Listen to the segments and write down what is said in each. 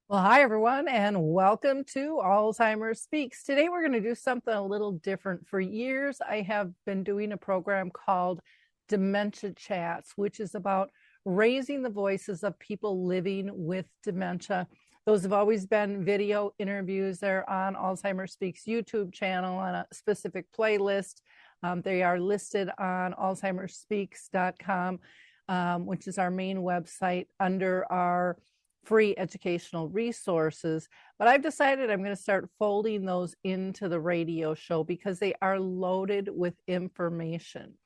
Well, hi, everyone, and welcome to Alzheimer Speaks. Today, we're going to do something a little different. For years, I have been doing a program called Dementia Chats, which is about raising the voices of people living with dementia. Those have always been video interviews. They're on Alzheimer Speaks YouTube channel on a specific playlist. They are listed on alzheimerspeaks.com, which is our main website, under our free educational resources. But I've decided I'm going to start folding those into the radio show because they are loaded with information.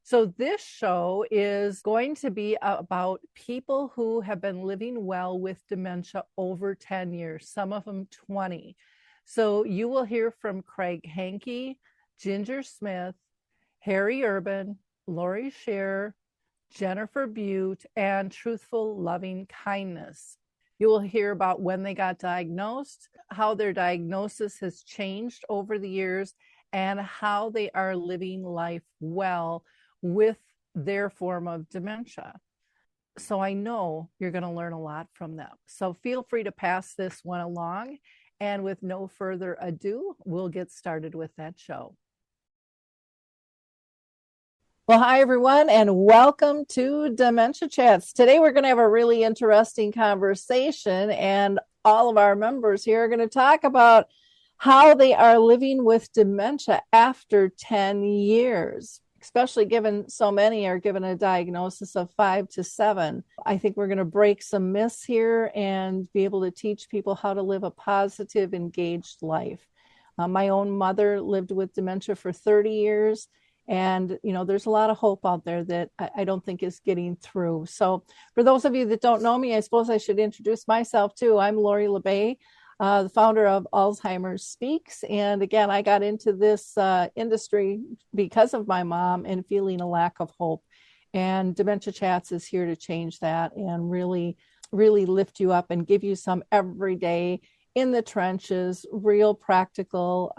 So this show is going to be about people who have been living well with dementia over 10 years, some of them 20. So you will hear from Craig Hanke, Ginger Smith, Harry Urban, Laurie Scherrer, Jennifer Bute, and Truthful Loving Kindness. You will hear about when they got diagnosed, how their diagnosis has changed over the years, and how they are living life well with their form of dementia. So I know you're going to learn a lot from them. So feel free to pass this one along. And with no further ado, we'll get started with that show. Well, hi, everyone, and welcome to Dementia Chats. Today, we're going to have a really interesting conversation, and all of our members here are going to talk about how they are living with dementia after 10 years, especially given so many are given a diagnosis of 5 to 7. I think we're going to break some myths here and be able to teach people how to live a positive, engaged life. My own mother lived with dementia for 30 years. And, there's a lot of hope out there that I don't think is getting through. So for those of you that don't know me, I suppose I should introduce myself too. I'm Laurie LeBay, the founder of Alzheimer Speaks. And again, I got into this industry because of my mom and feeling a lack of hope. And Dementia Chats is here to change that and really, really lift you up and give you some everyday in the trenches, real practical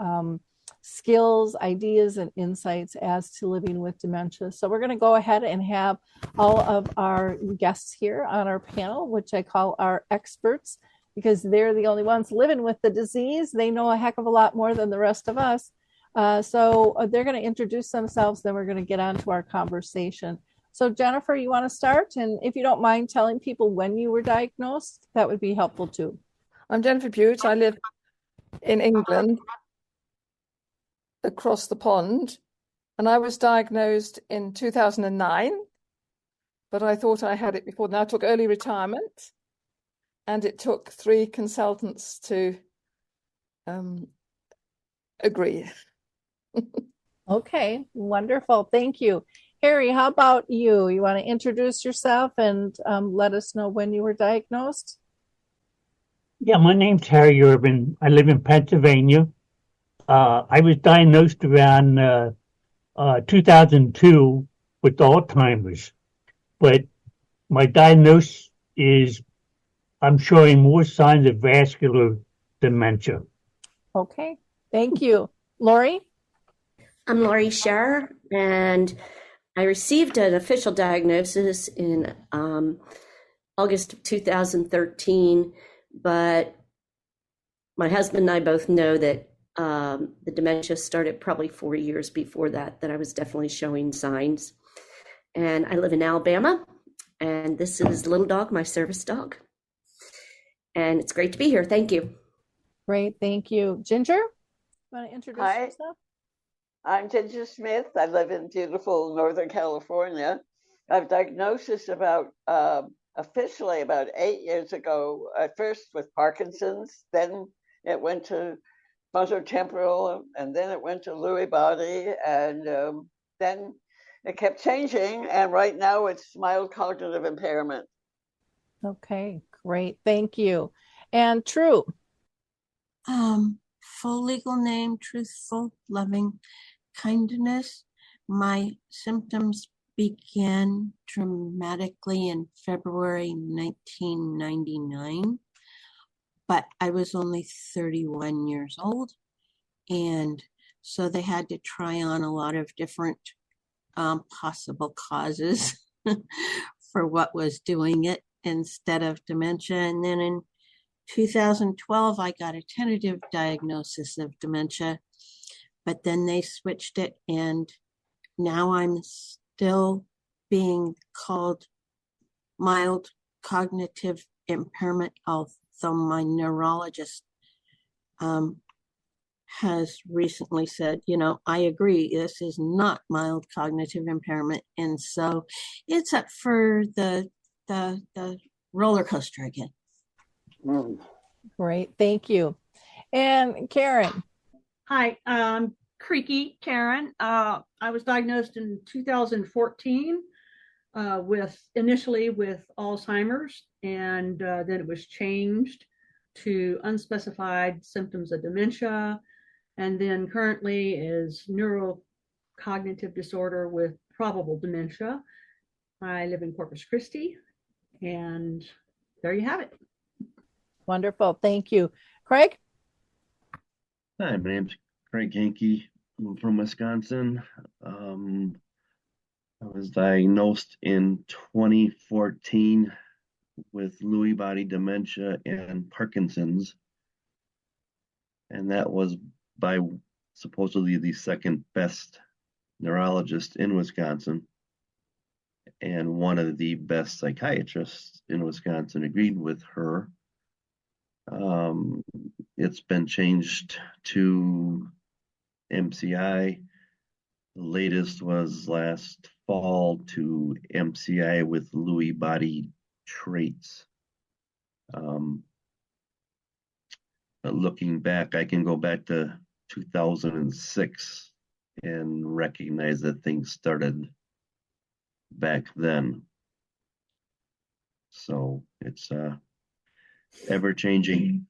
skills, ideas, and insights as to living with dementia. So we're going to go ahead and have all of our guests here on our panel, which I call our experts, because they're the only ones living with the disease. They know a heck of a lot more than the rest of us. So they're going to introduce themselves, then we're going to get on to our conversation. So Jennifer, you want to start? And if you don't mind telling people when you were diagnosed, that would be helpful too. I'm Jennifer Bute. I live in England, across the pond, and I was diagnosed in 2009, but I thought I had it before. Now I took early retirement, and it took 3 consultants to agree. Okay, wonderful. Thank you. Harry, how about you? You want to introduce yourself and let us know when you were diagnosed? Yeah, my name's Harry Urban. I live in Pennsylvania. I was diagnosed around 2002 with Alzheimer's, but my diagnosis is I'm showing more signs of vascular dementia. Okay, thank you. Laurie? I'm Laurie Scherrer, and I received an official diagnosis in August of 2013, but my husband and I both know that the dementia started probably 4 years before that I was definitely showing signs. And I live in Alabama, and this is Little Dog, my service dog. And it's great to be here. Thank you. Great, thank you. Ginger, you want to introduce Hi. yourself? I'm Ginger Smith. I live in beautiful Northern California. I've diagnosis officially about 8 years ago, at first with Parkinson's, then it went to frontotemporal, and then it went to Lewy body, and then it kept changing, and right now it's mild cognitive impairment. Okay, great, thank you. And True. Full legal name, Truthful Loving Kindness. My symptoms began dramatically in February 1999, but I was only 31 years old, and so they had to try on a lot of different possible causes for what was doing it instead of dementia. And then in 2012, I got a tentative diagnosis of dementia, but then they switched it, and now I'm still being called mild cognitive impairment, although my neurologist has recently said, I agree, this is not mild cognitive impairment. And so it's up for the roller coaster again. Great. Thank you. And Karen. Hi, Creaky Karen. I was diagnosed in 2014 initially with Alzheimer's, and then it was changed to unspecified symptoms of dementia, and then currently is neurocognitive disorder with probable dementia. I live in Corpus Christi, and there you have it. Wonderful. Thank you. Craig? Hi, my name's Craig Hanke. I'm from Wisconsin. I was diagnosed in 2014 with Lewy body dementia and Parkinson's. And that was by supposedly the second best neurologist in Wisconsin. And one of the best psychiatrists in Wisconsin agreed with her. It's been changed to MCI. The latest was last fall to MCI with Lewy body traits. But looking back, I can go back to 2006 and recognize that things started back then. So it's ever changing.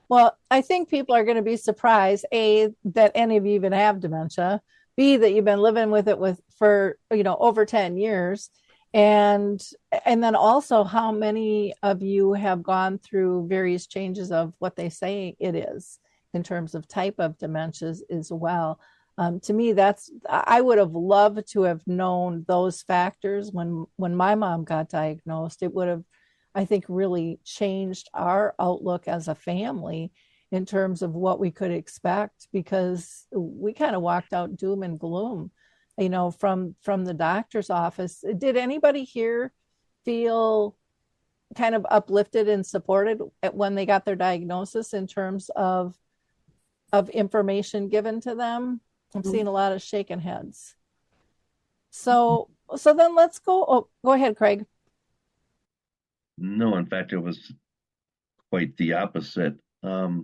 Well, I think people are going to be surprised, A, that any of you even have dementia, B, that you've been living with it for over 10 years. And then also how many of you have gone through various changes of what they say it is in terms of type of dementias as well. To me, I would have loved to have known those factors when my mom got diagnosed. It would have, I think, really changed our outlook as a family in terms of what we could expect, because we kind of walked out doom and gloom, from the doctor's office. Did anybody here feel kind of uplifted and supported when they got their diagnosis in terms of information given to them? I'm seeing a lot of shaking heads. So then let's go. Oh, go ahead, Craig. No, in fact, it was quite the opposite. I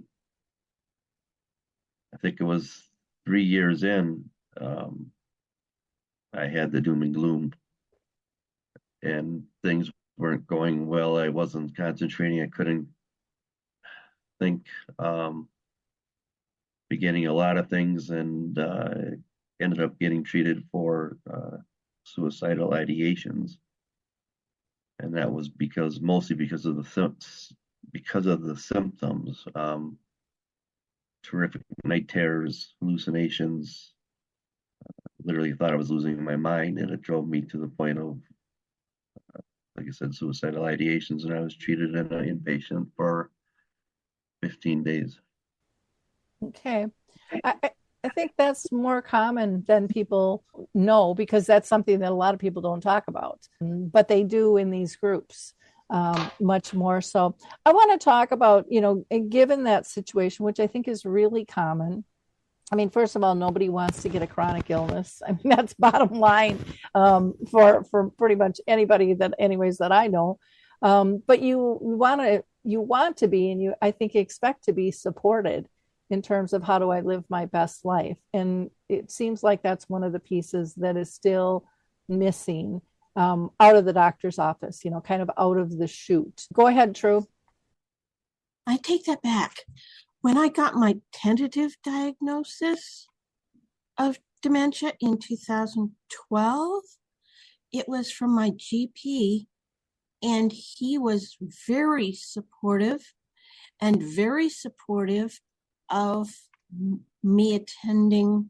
think it was 3 years in, I had the doom and gloom, and things weren't going well. I wasn't concentrating. I couldn't think, beginning a lot of things, and ended up getting treated for suicidal ideations. And that was mostly because of the symptoms, terrific night terrors, hallucinations. Literally thought I was losing my mind, and it drove me to the point of, like I said, suicidal ideations. And I was treated in an inpatient for 15 days. Okay. I think that's more common than people know, because that's something that a lot of people don't talk about, but they do in these groups, much more so. I want to talk about, given that situation, which I think is really common. I mean, first of all, nobody wants to get a chronic illness. I mean, that's bottom line, for pretty much anybody that I know. But you want to be, and I think expect to be supported in terms of how do I live my best life. And it seems like that's one of the pieces that is still missing, out of the doctor's office, kind of out of the chute. Go ahead, True. I take that back. When I got my tentative diagnosis of dementia in 2012, it was from my GP, and he was very supportive of me attending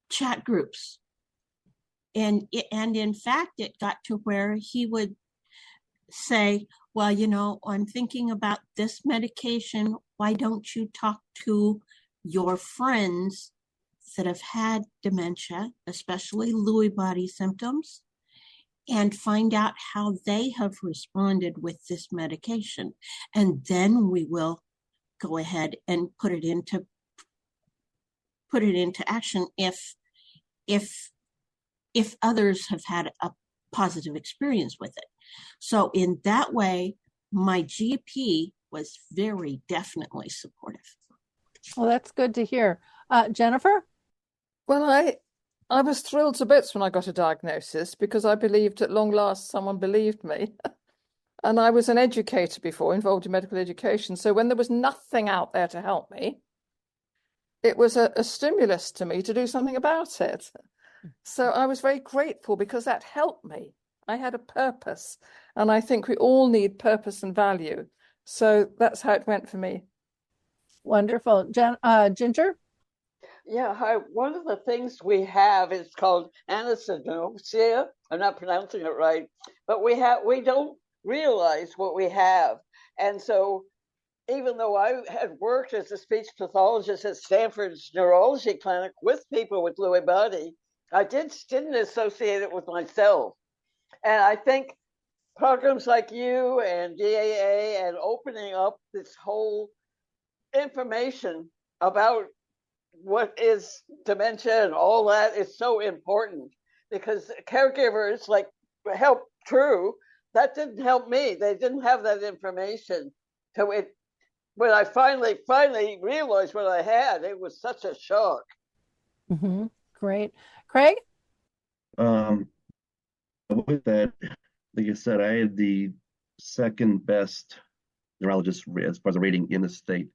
chat groups. And in fact, it got to where he would say, well, I'm thinking about this medication. Why don't you talk to your friends that have had dementia, especially Lewy body symptoms, and find out how they have responded with this medication. And then we will go ahead and put it into action if others have had a positive experience with it. So in that way, my GP was very definitely supportive. Well, that's good to hear. Jennifer? Well, I was thrilled to bits when I got a diagnosis because I believed at long last someone believed me. And I was an educator before, involved in medical education. So when there was nothing out there to help me, it was a stimulus to me to do something about it. So I was very grateful because that helped me. I had a purpose, and I think we all need purpose and value. So that's how it went for me. Wonderful. Ginger? Yeah, hi. One of the things we have is called anosognosia. I'm not pronouncing it right, but we don't realize what we have. And so even though I had worked as a speech pathologist at Stanford's neurology clinic with people with Lewy body, I didn't associate it with myself. And I think programs like you and DAA and opening up this whole information about what is dementia and all that is so important, because caregivers like help True, that didn't help me. They didn't have that information. So when I finally realized what I had, it was such a shock. Mm-hmm. Great. Craig? With that, like I said, I had the second best neurologist as far as the rating in the state.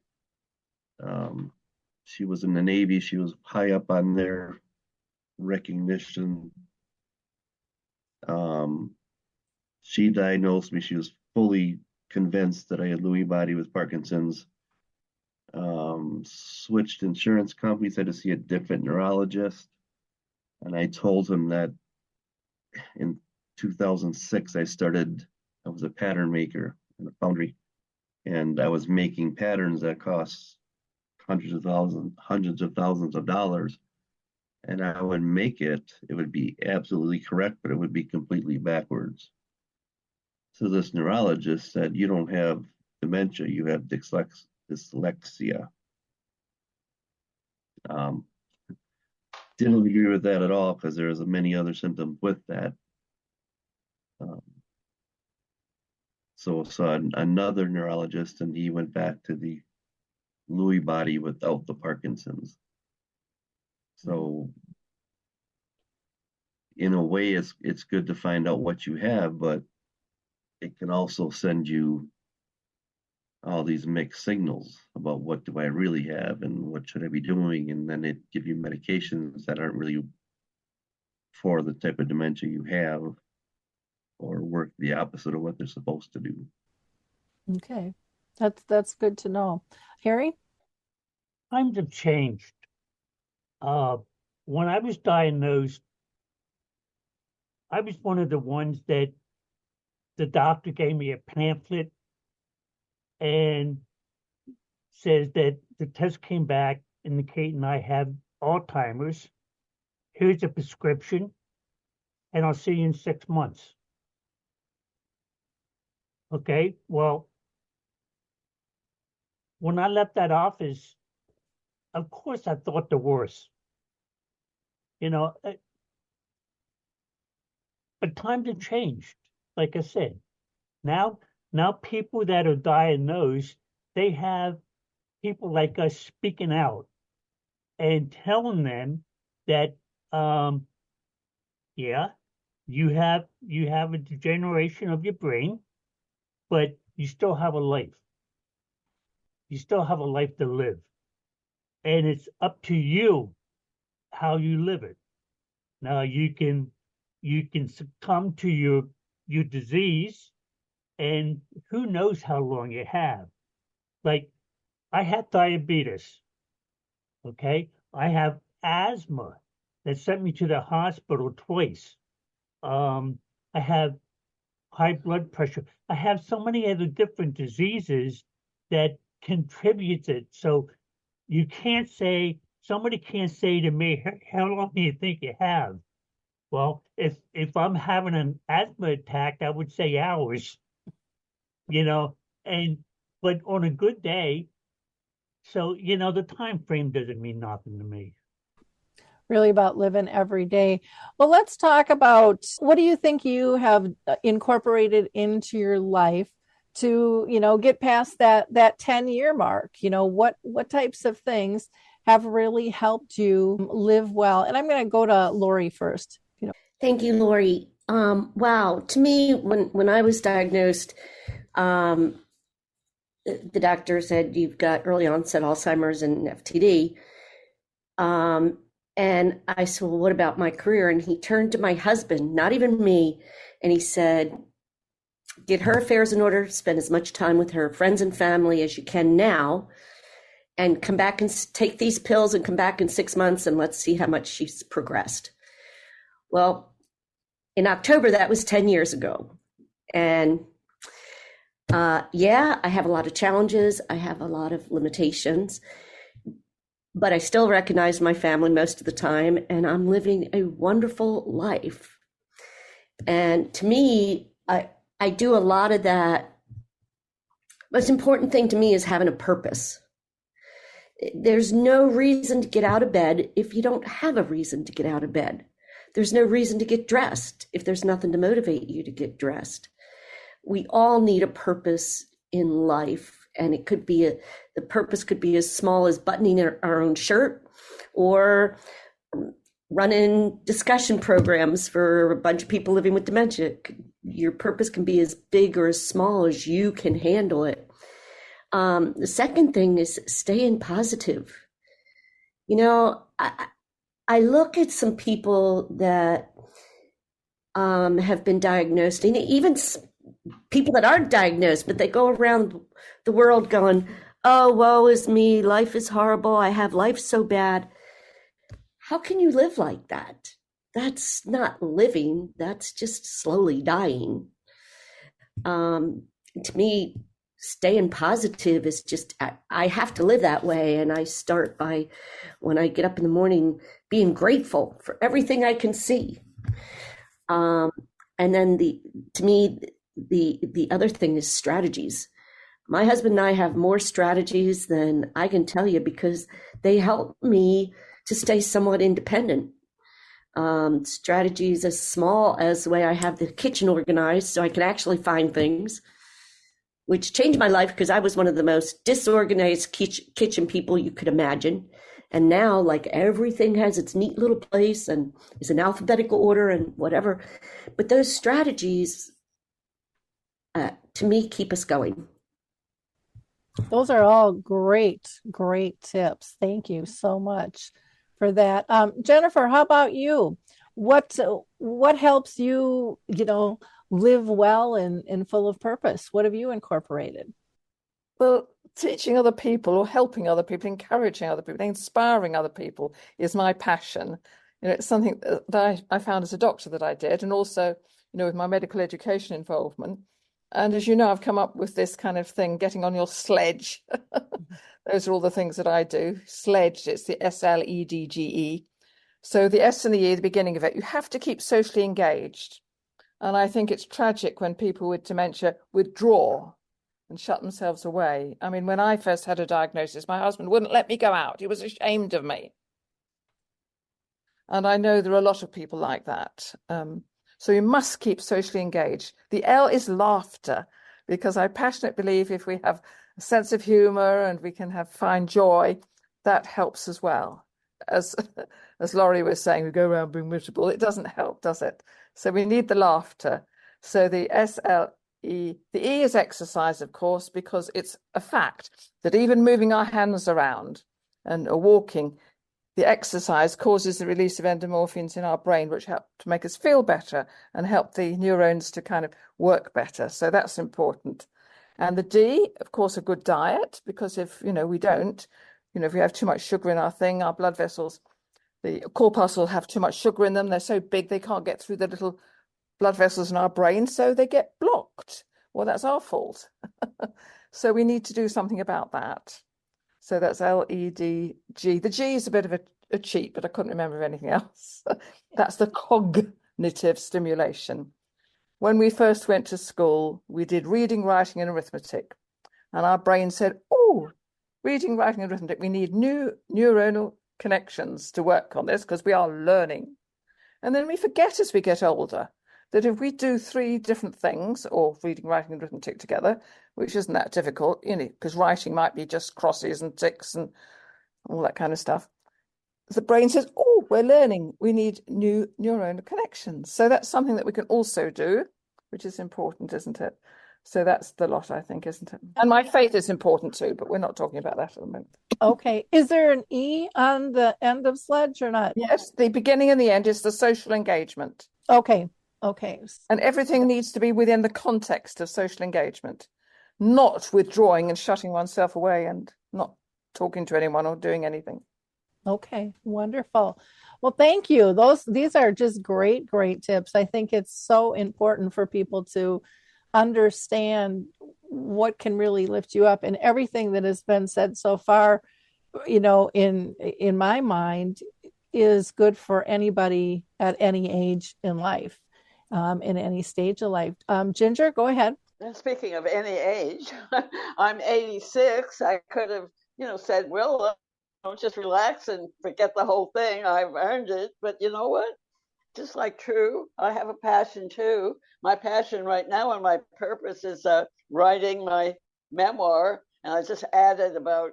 She was in the Navy. She was high up on their recognition. She diagnosed me. She was fully convinced that I had Lewy body with Parkinson's. Switched insurance companies, had to see a different neurologist. And I told him that in 2006, I was a pattern maker in a foundry, and I was making patterns that cost hundreds of thousands of dollars. And I would make it would be absolutely correct, but it would be completely backwards. So this neurologist said, you don't have dementia, you have dyslexia. Didn't agree with that at all because there's many other symptoms with that. So saw another neurologist, and he went back to the Lewy body without the Parkinson's. So in a way, it's good to find out what you have, but it can also send you all these mixed signals about what do I really have and what should I be doing, and then it give you medications that aren't really for the type of dementia you have, or work the opposite of what they're supposed to do. Okay. That's good to know. Harry? Times have changed. When I was diagnosed, I was one of the ones that the doctor gave me a pamphlet and says that the test came back indicating I have Alzheimer's. Here's a prescription, and I'll see you in 6 months. Okay, well, when I left that office, of course I thought the worst. But times have changed. Like I said, now people that are diagnosed, they have people like us speaking out and telling them that, yeah, you have a degeneration of your brain, but you still have a life. You still have a life to live, and it's up to you how you live it. Now you can succumb to your disease, and who knows how long you have. Like, I had diabetes. Okay, I have asthma that sent me to the hospital twice. I have high blood pressure. I have so many other different diseases that contributes it. So somebody can't say to me, how long do you think you have? Well, if I'm having an asthma attack, I would say hours, but on a good day, so the time frame doesn't mean nothing to me. Really about living every day. Well, let's talk about, what do you think you have incorporated into your life to, get past that 10-year mark? What types of things have really helped you live well? And I'm going to go to Laurie first. Thank you, Laurie. Wow. To me, when I was diagnosed, the doctor said you've got early onset Alzheimer's and FTD. And I said, well, what about my career? And he turned to my husband, not even me, and he said, get her affairs in order, spend as much time with her friends and family as you can now, and come back and take these pills and come back in 6 months and let's see how much she's progressed. Well, in October, that was 10 years ago. And I have a lot of challenges. I have a lot of limitations, but I still recognize my family most of the time, and I'm living a wonderful life. And to me, I do a lot of that. Most important thing to me is having a purpose. There's no reason to get out of bed if you don't have a reason to get out of bed. There's no reason to get dressed if there's nothing to motivate you to get dressed. We all need a purpose in life, and it could be the purpose could be as small as buttoning our own shirt, or running discussion programs for a bunch of people living with dementia. Your purpose can be as big or as small as you can handle it. The second thing is staying positive. I look at some people that have been diagnosed, and even people that aren't diagnosed, but they go around the world going, oh, woe is me, life is horrible, I have life so bad. How can you live like that? That's not living, that's just slowly dying. To me, staying positive is just, I have to live that way. And I start by, when I get up in the morning, being grateful for everything I can see. And then to me, the other thing is strategies. My husband and I have more strategies than I can tell you, because they help me to stay somewhat independent. Strategies as small as the way I have the kitchen organized so I can actually find things, which changed my life because I was one of the most disorganized kitchen people you could imagine. And now, like, everything has its neat little place and is in alphabetical order and whatever. But those strategies, to me, keep us going. Those are all great tips. Thank you so much for that. Jennifer, how about you? What helps you, live well and full of purpose? What have you incorporated? Well, teaching other people or helping other people, encouraging other people, inspiring other people is my passion. It's something that I found as a doctor that I did, and also, with my medical education involvement. And as you know, I've come up with this kind of thing, getting on your sledge. Those are all the things that I do. Sledge, it's the SLEDGE. So the S and the E, the beginning of it, you have to keep socially engaged. And I think it's tragic when people with dementia withdraw and shut themselves away. I mean, when I first had a diagnosis, my husband wouldn't let me go out. He was ashamed of me. And I know there are a lot of people like that. So you must keep socially engaged. The L is laughter, because I passionately believe if we have a sense of humor and we can find joy, that helps as well. As Laurie was saying, we go around being miserable. It doesn't help, does it? So we need the laughter. So the SLE, the E is exercise, of course, because it's a fact that even moving our hands around and walking, the exercise causes the release of endorphins in our brain, which help to make us feel better and help the neurons to kind of work better. So that's important. And the D, of course, a good diet, because if, we don't, if we have too much sugar in our thing, our blood vessels, the corpuscles have too much sugar in them. They're so big, they can't get through the little blood vessels in our brain, so they get blocked. Well, that's our fault. So we need to do something about that. So that's LEDG. The G is a bit of a cheat, but I couldn't remember anything else. That's the cognitive stimulation. When we first went to school, we did reading, writing, and arithmetic. And our brain said, oh, reading, writing, and arithmetic, we need new neuronal connections to work on this because we are learning. And then we forget as we get older that if we do 3 different things, or reading, writing, and arithmetic together, which isn't that difficult, because writing might be just crosses and ticks and all that kind of stuff, the brain says, oh, we're learning. We need new neuronal connections. So that's something that we can also do, which is important, isn't it? So that's the lot, I think, isn't it? And my faith is important too, but we're not talking about that at the moment. Okay. Is there an E on the end of sledge or not? Yes, the beginning and the end is the social engagement. Okay. Okay. And everything needs to be within the context of social engagement, not withdrawing and shutting oneself away and not talking to anyone or doing anything. Okay, wonderful. Well, thank you. These are just great tips. I think it's so important for people to understand what can really lift you up, and everything that has been said so far, in my mind, is good for anybody at any age in life, in any stage of life. Ginger, go ahead. And speaking of any age, I'm 86. I could have, said, well, don't just relax and forget the whole thing. I've earned it. But you know what? Just like True, I have a passion too. My passion right now and my purpose is writing my memoir. And I just added about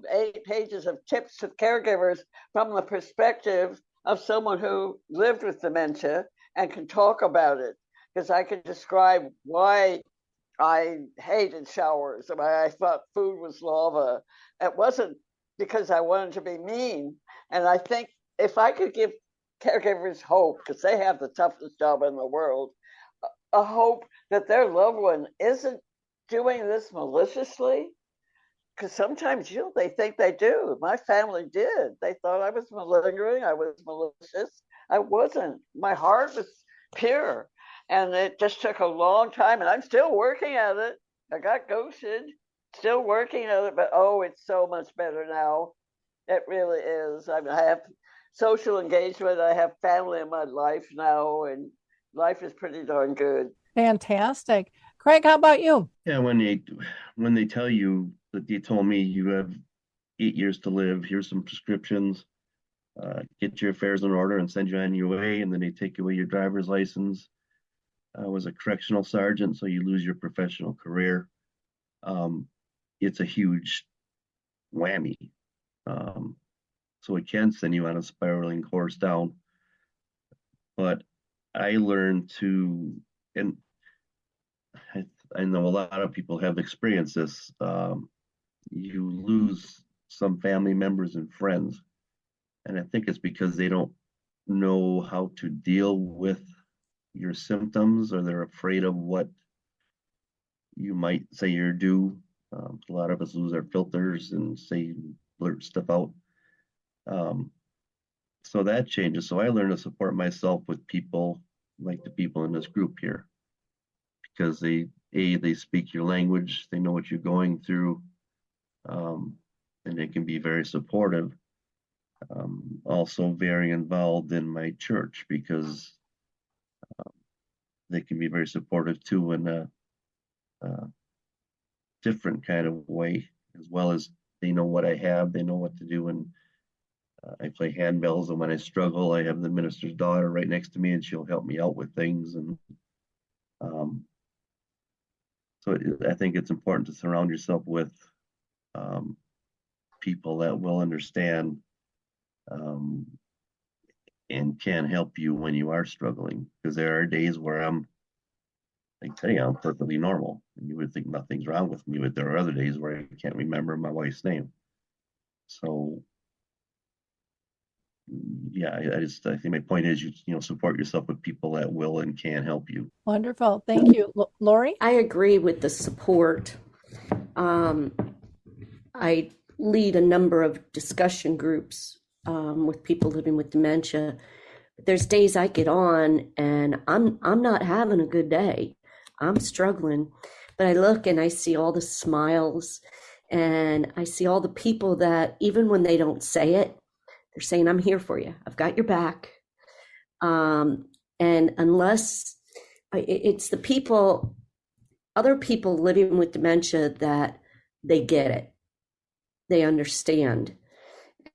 8 pages of tips to caregivers from the perspective of someone who lived with dementia and can talk about it. Because I can describe why I hated showers, why I thought food was lava. It wasn't because I wanted to be mean. And I think if I could give caregivers hope, because they have the toughest job in the world, a hope that their loved one isn't doing this maliciously, because sometimes they think they do. My family did. They thought I was malingering, I was malicious. I wasn't. My heart was pure. And it just took a long time, and I'm still working at it. I got ghosted, still working at it, but it's so much better now. It really is. I have social engagement. I have family in my life now, and life is pretty darn good. Fantastic. Craig, how about you? Yeah, when they tell you that they told me you have 8 years to live, here's some prescriptions, get your affairs in order and send you on your way, and then they take away your driver's license. I was a correctional sergeant, so you lose your professional career. It's a huge whammy. So it can send you on a spiraling course down. But I learned to, and I know a lot of people have experienced this, you lose some family members and friends. And I think it's because they don't know how to deal with your symptoms, or they're afraid of what you might say you're due. A lot of us lose our filters and blurt stuff out. So that changes. So I learned to support myself with people like the people in this group here, because they speak your language, they know what you're going through, and they can be very supportive. Also very involved in my church, because they can be very supportive too in a different kind of way, as well as they know what I have, they know what to do. And I play handbells, and when I struggle, I have the minister's daughter right next to me, and she'll help me out with things. And so I think it's important to surround yourself with people that will understand and can help you when you are struggling. Because there are days where I'm perfectly normal, and you would think nothing's wrong with me, but there are other days where I can't remember my wife's name. So yeah, I think my point is, you support yourself with people that will and can help you. Wonderful. Thank you. Laurie? I agree with the support. I lead a number of discussion groups with people living with dementia, There's days I get on and I'm not having a good day. I'm struggling, but I look and I see all the smiles and I see all the people that even when they don't say it, they're saying, I'm here for you. I've got your back. And unless it's the people, other people living with dementia, that they get it, they understand.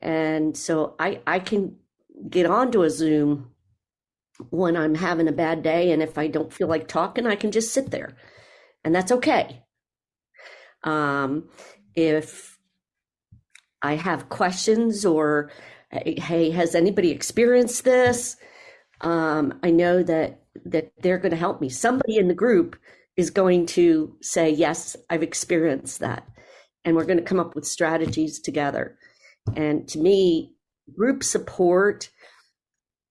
And so I can get onto a Zoom when I'm having a bad day. And if I don't feel like talking, I can just sit there and that's okay. If I have questions or, hey, has anybody experienced this? I know that they're going to help me. Somebody in the group is going to say, yes, I've experienced that. And we're going to come up with strategies together. And to me, group support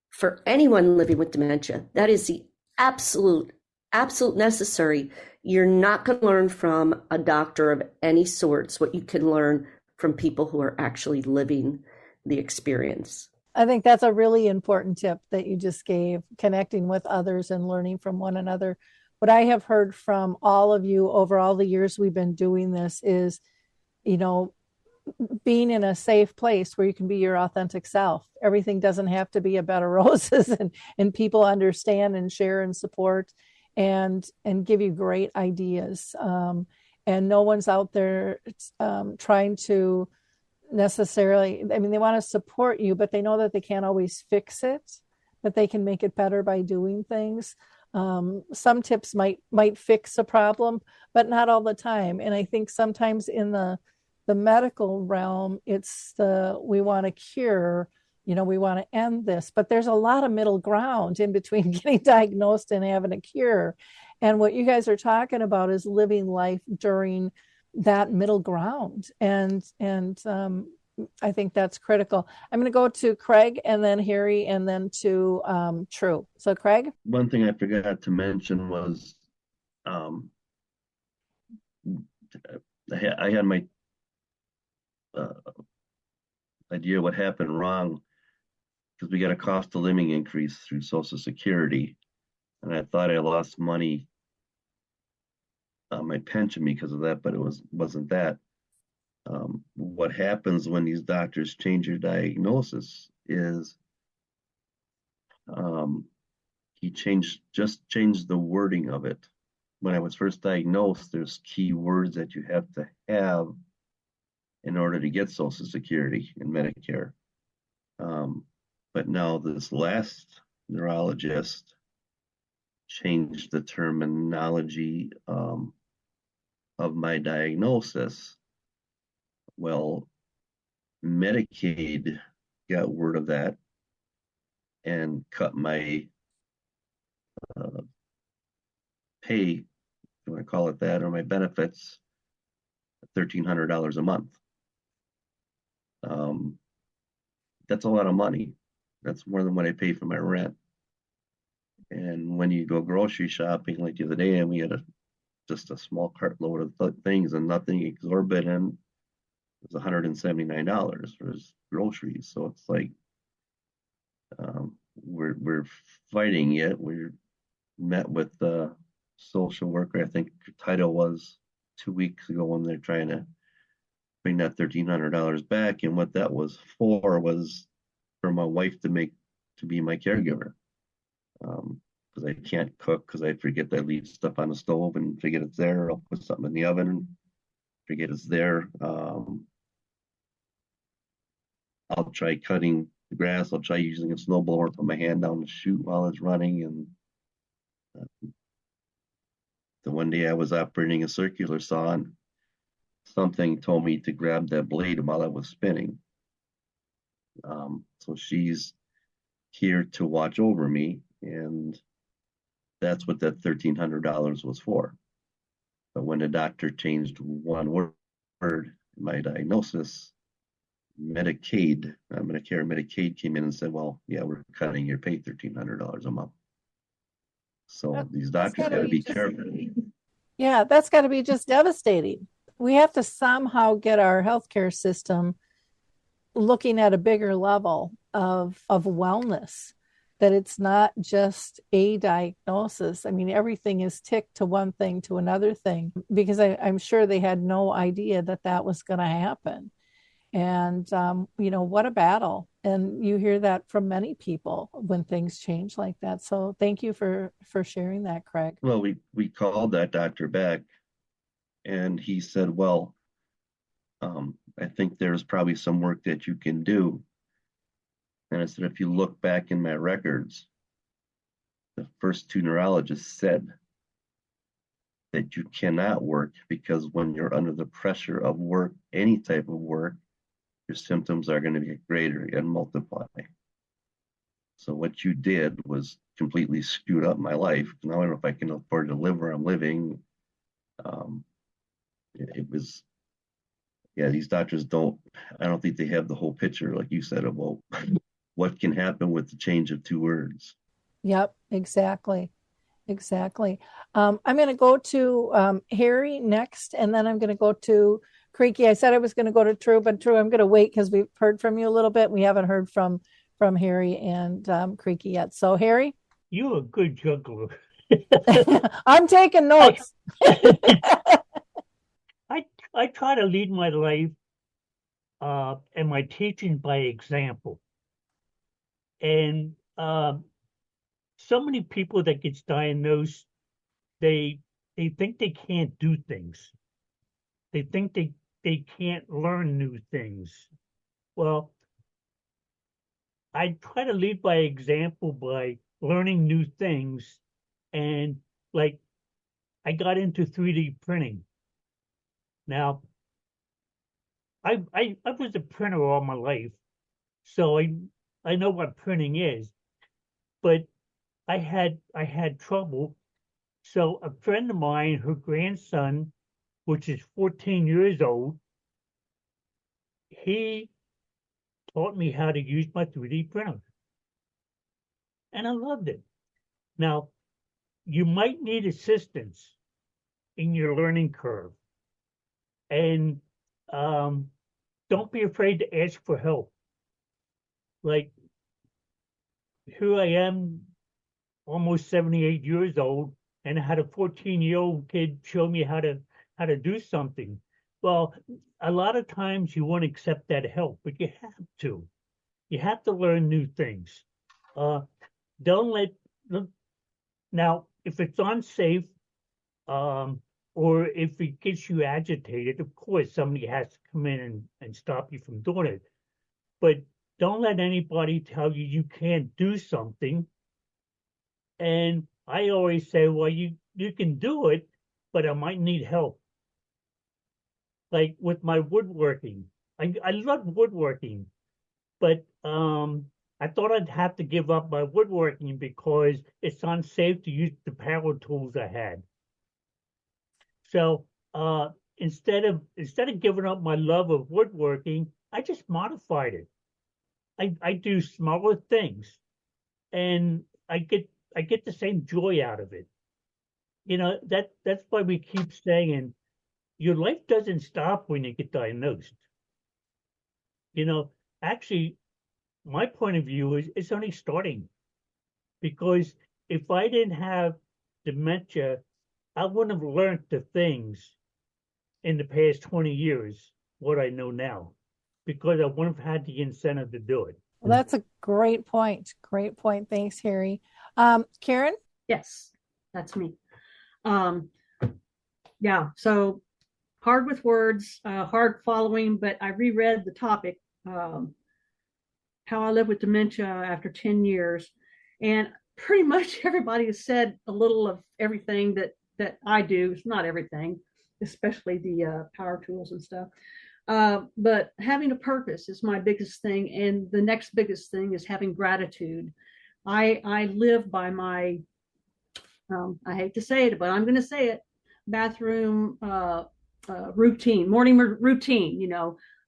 for anyone living with dementia, that is the absolute necessary. You're not going to learn from a doctor of any sorts what you can learn from people who are actually living the experience. I think that's a really important tip that you just gave, connecting with others and learning from one another. What I have heard from all of you over all the years we've been doing this is, being in a safe place where you can be your authentic self. Everything doesn't have to be a bed of roses, and people understand and share and support and give you great ideas. And no one's out there trying to necessarily, they want to support you, but they know that they can't always fix it, but they can make it better by doing things. Some tips might fix a problem, but not all the time. And I think sometimes in the medical realm, it's we want to cure, we want to end this, but there's a lot of middle ground in between getting diagnosed and having a cure. And what you guys are talking about is living life during that middle ground. And I think that's critical. I'm going to go to Craig and then Harry and then to True. So Craig? One thing I forgot to mention was I had my idea what happened wrong because we got a cost of living increase through Social Security, and I thought I lost money on my pension because of that, but it wasn't that. What happens when these doctors change your diagnosis is he changed the wording of it. When I was first diagnosed, there's key words that you have to have in order to get Social Security and Medicare. But now this last neurologist changed the terminology of my diagnosis. Well, Medicaid got word of that and cut my pay, if you want to call it that, or my benefits, $1,300 a month. That's a lot of money. That's more than what I pay for my rent. And when you go grocery shopping, like the other day, and we had just a small cartload of things and nothing exorbitant, it was $179 for his groceries. So it's like we're fighting it. We're met with the social worker. I think her title was 2 weeks ago when they're trying to bring that $1,300 back, and what that was was for my wife to be my caregiver, because I can't cook because I forget that I leave stuff on the stove and forget it's there. I'll put something in the oven and forget it's there. I'll try cutting the grass. I'll try using a snowblower, put my hand down to shoot while it's running. And the one day I was operating a circular saw and something told me to grab that blade while I was spinning. So she's here to watch over me, and that's what that $1,300 was for. But when the doctor changed one word in my diagnosis, Medicare came in and said, well, yeah, we're cutting your pay $1,300 a month. So these doctors got to be careful. Yeah, that's got to be just devastating. We have to somehow get our healthcare system looking at a bigger level of wellness. that it's not just a diagnosis. I mean, everything is ticked to one thing to another thing, because I'm sure they had no idea that that was going to happen. And, what a battle. And you hear that from many people when things change like that. So thank you for sharing that, Craig. Well, we called that doctor back, and he said, well, I think there's probably some work that you can do. And I said, if you look back in my records, the first two neurologists said that you cannot work, because when you're under the pressure of work, any type of work, your symptoms are going to get greater and multiply. So what you did was completely screwed up my life. Now I don't know if I can afford to live where I'm living. It was, yeah, these doctors I don't think they have the whole picture, like you said, about what can happen with the change of two words. Yep, exactly. Exactly. I'm going to go to Harry next, and then I'm going to go to Creaky. I said I was going to go to True, but True, I'm going to wait because we've heard from you a little bit. We haven't heard from Harry and Creaky yet. So, Harry? You're a good juggler. I'm taking notes. I try to lead my life and my teaching by example. And so many people that gets diagnosed, they think they can't do things. They think they can't learn new things. Well, I try to lead by example by learning new things. And like, I got into 3D printing. Now, I was a printer all my life, so I know what printing is, but I had trouble. So a friend of mine, her grandson, which is 14 years old, he taught me how to use my 3D printer. And I loved it. Now, you might need assistance in your learning curve. And don't be afraid to ask for help. Like, here I am, almost 78 years old, and I had a 14-year-old kid show me how to do something. Well, a lot of times you won't accept that help, but you have to. You have to learn new things. Don't let now, if it's unsafe, or if it gets you agitated, of course somebody has to come in and stop you from doing it. But don't let anybody tell you you can't do something. And I always say, well, you can do it, but I might need help. Like with my woodworking, I love woodworking, but I thought I'd have to give up my woodworking because it's unsafe to use the power tools I had. So instead of giving up my love of woodworking, I just modified it. I do smaller things, and I get the same joy out of it. That's why we keep saying your life doesn't stop when you get diagnosed. Actually, my point of view is it's only starting, because if I didn't have dementia, I wouldn't have learned the things in the past 20 years what I know now, because I wouldn't have had the incentive to do it. Well, that's a great point. Great point. Thanks, Harry. Karen? Yes, that's me. Yeah, so hard with words, hard following, but I reread the topic, how I live with dementia after 10 years. And pretty much everybody has said a little of everything that I do. It's not everything, especially the power tools and stuff. But having a purpose is my biggest thing. And the next biggest thing is having gratitude. I live by my, I hate to say it, but I'm going to say it, bathroom routine, morning routine,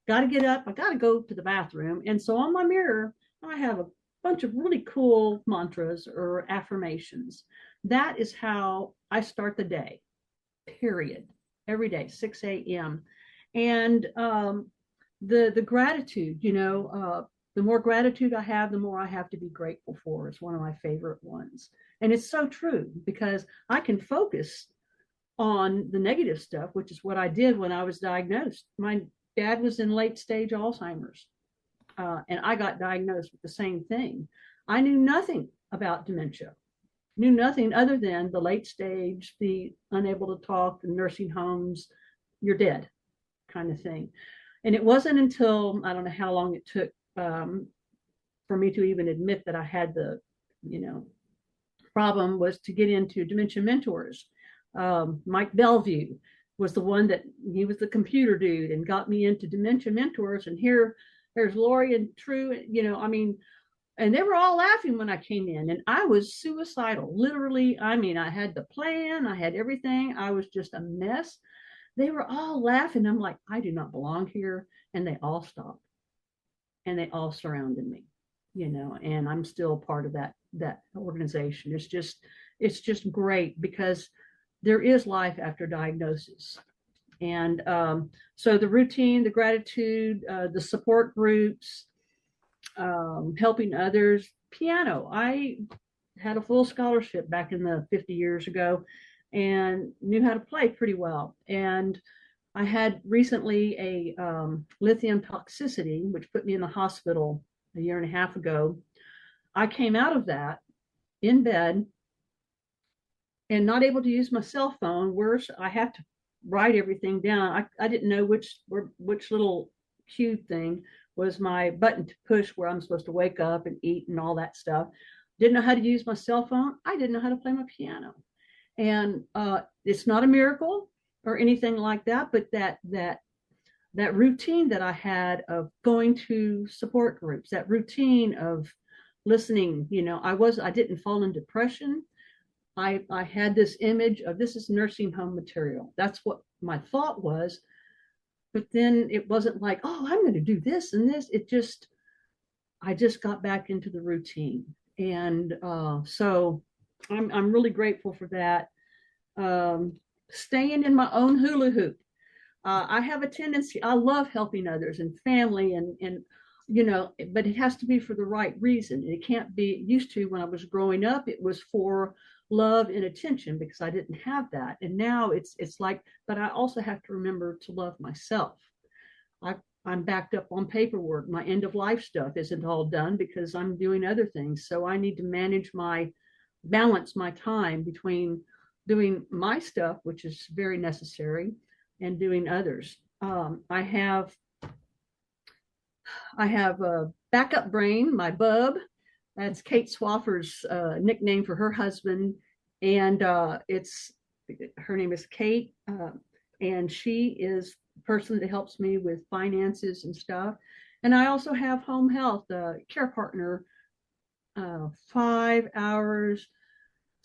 got to get up, I got to go to the bathroom. And so on my mirror, I have a bunch of really cool mantras or affirmations. That is how I start the day, period. Every day, 6 a.m. And the gratitude, the The more gratitude I have, the more I have to be grateful for. It's one of my favorite ones. And it's so true because I can focus on the negative stuff, which is what I did when I was diagnosed. My dad was in late stage Alzheimer's, and I got diagnosed with the same thing. I knew nothing about dementia, knew nothing other than the late stage, the unable to talk, the nursing homes, you're dead kind of thing. And it wasn't until, I don't know how long it took for me to even admit that I had the, problem, was to get into Dementia Mentors. Mike Bellevue was the one that, he was the computer dude and got me into Dementia Mentors. And there's Laurie and True, and they were all laughing when I came in, and I was suicidal. Literally, I had the plan, I had everything. I was just a mess. They were all laughing. I'm like, I do not belong here. And they all stopped and they all surrounded me, and I'm still part of that organization. It's just great because there is life after diagnosis. And so the routine, the gratitude, the support groups, helping others, piano. I had a full scholarship back in the 50 years ago and knew how to play pretty well. And I had recently a lithium toxicity, which put me in the hospital a year and a half ago. I came out of that in bed and not able to use my cell phone. Worse, I have to write everything down. I didn't know which little cue thing was my button to push where I'm supposed to wake up and eat and all that stuff. Didn't know how to use my cell phone. I didn't know how to play my piano. And it's not a miracle or anything like that, but that routine that I had of going to support groups, that routine of listening, I didn't fall in depression. I had this image of, this is nursing home material. That's what my thought was. But then it wasn't like, oh, I'm going to do this and this. I just got back into the routine. And so I'm really grateful for that. Staying in my own hula hoop. I have a tendency, I love helping others and family and but it has to be for the right reason. It can't be, used to when I was growing up, it was for love and attention because I didn't have that. And now it's like, but I also have to remember to love myself. I'm backed up on paperwork. My end of life stuff isn't all done because I'm doing other things. So I need to balance my time between doing my stuff, which is very necessary, and doing others. I have a backup brain, my bub. That's Kate Swaffer's nickname for her husband. And her name is Kate. And she is the person that helps me with finances and stuff. And I also have home health, care partner, 5 hours,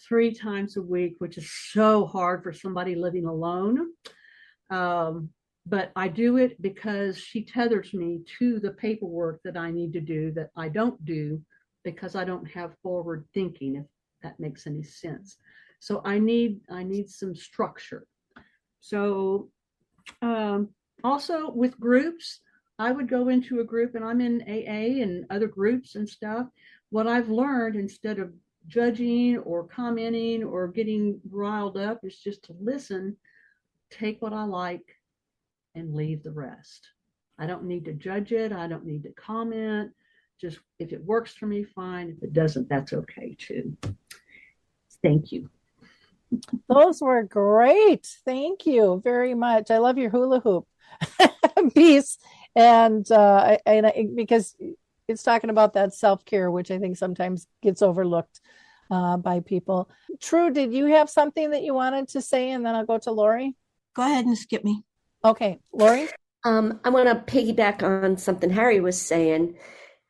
3 times a week, which is so hard for somebody living alone. But I do it because she tethers me to the paperwork that I need to do that I don't do because I don't have forward thinking, if that makes any sense. So I need some structure. So also with groups, I would go into a group, and I'm in AA and other groups and stuff. What I've learned, instead of judging or commenting or getting riled up, is just to listen, take what I like, and leave the rest. I don't need to judge it. I don't need to comment. Just if it works for me, fine. If it doesn't, that's okay too. Thank you. Those were great. Thank you very much. I love your hula hoop piece. And because it's talking about that self-care, which I think sometimes gets overlooked by people. True, did you have something that you wanted to say? And then I'll go to Laurie. Go ahead and skip me. Okay, Laurie? I want to piggyback on something Harry was saying,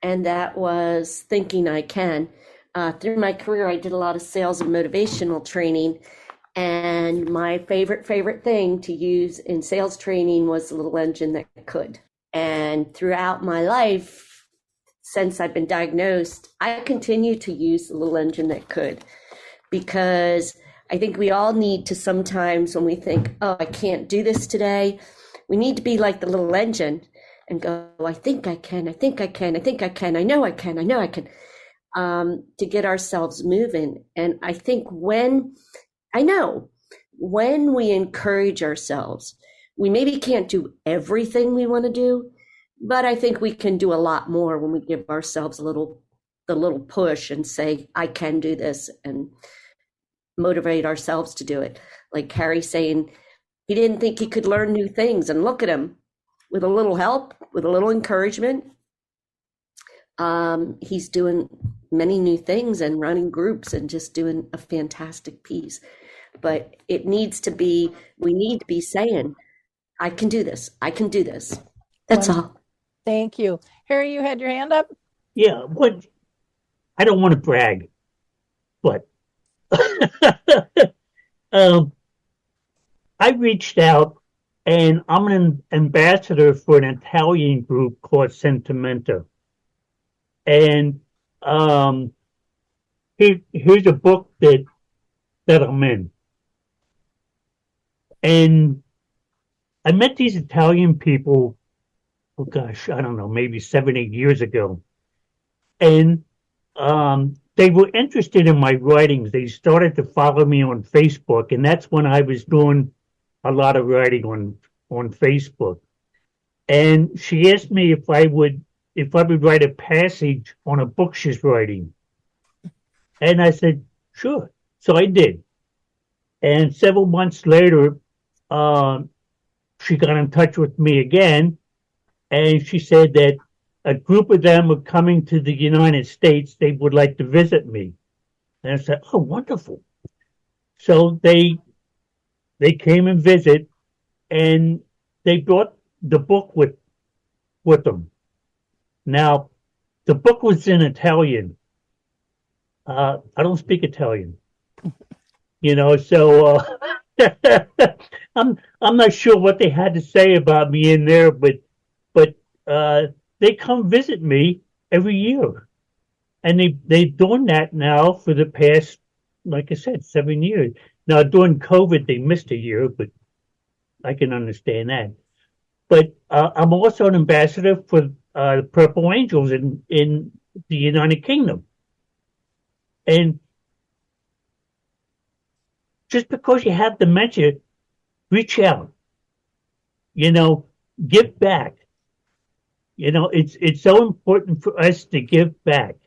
and that was thinking I can. Through my career, I did a lot of sales and motivational training, and my favorite thing to use in sales training was the little engine that could. And throughout my life, since I've been diagnosed, I continue to use the little engine that could, because I think we all need to sometimes, when we think, oh, I can't do this today, we need to be like the little engine and go, I think I can, I think I can, I think I can, I know I can, I know I can, to get ourselves moving. And I think when we encourage ourselves, we maybe can't do everything we want to do, but I think we can do a lot more when we give ourselves the little push and say, I can do this, and motivate ourselves to do it. Like Harry saying he didn't think he could learn new things, and look at him, with a little help, with a little encouragement. He's doing many new things and running groups and just doing a fantastic piece. But we need to be saying, I can do this. I can do this. That's all. Thank you. Harry, you had your hand up? Yeah, I don't want to brag, but I reached out, and I'm an ambassador for an Italian group called Sentimenta. And here's a book that I'm in. And I met these Italian people, oh gosh, I don't know, maybe 7, 8 years ago. And they were interested in my writings. They started to follow me on Facebook, and that's when I was doing a lot of writing on Facebook. And she asked me if I would write a passage on a book she's writing. And I said, sure. So I did. And several months later, she got in touch with me again, and she said that a group of them are coming to the United States. They would like to visit me. And I said, oh, wonderful. So they came and visit, and they brought the book with them. Now, the book was in Italian. I don't speak Italian, so I'm not sure what they had to say about me in there, but they come visit me every year, and they're doing that now for the past, like I said, 7 years. Now during COVID they missed a year, but I can understand that. But I'm also an ambassador for Purple Angels in the United Kingdom, and just because you have dementia, reach out, give back. It's so important for us to give back.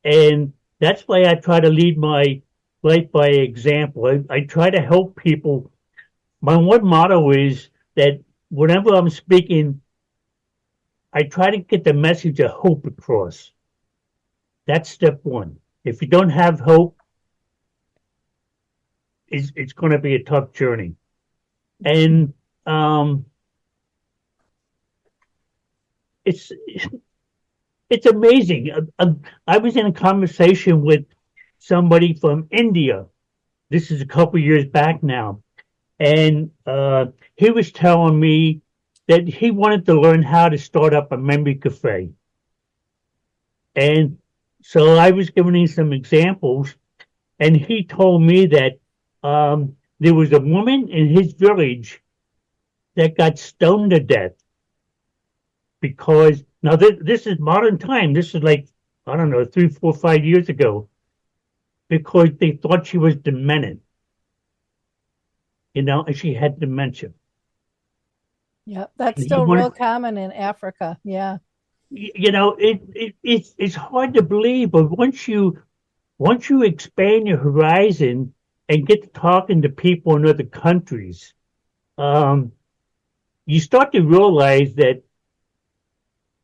And that's why I try to lead my life by example. I try to help people. My one motto is that whenever I'm speaking, I try to get the message of hope across. That's step one. If you don't have hope, it's going to be a tough journey. And it's amazing. I was in a conversation with somebody from India. This is a couple years back now. And he was telling me that he wanted to learn how to start up a memory cafe. And so I was giving him some examples, and he told me that there was a woman in his village that got stoned to death because, now this is modern time. This is like, I don't know, 3, 4, 5 years ago, because they thought she was demented, and she had dementia. Yeah, that's still real common in Africa. Yeah. It's hard to believe, but once you expand your horizon and get to talking to people in other countries, you start to realize that,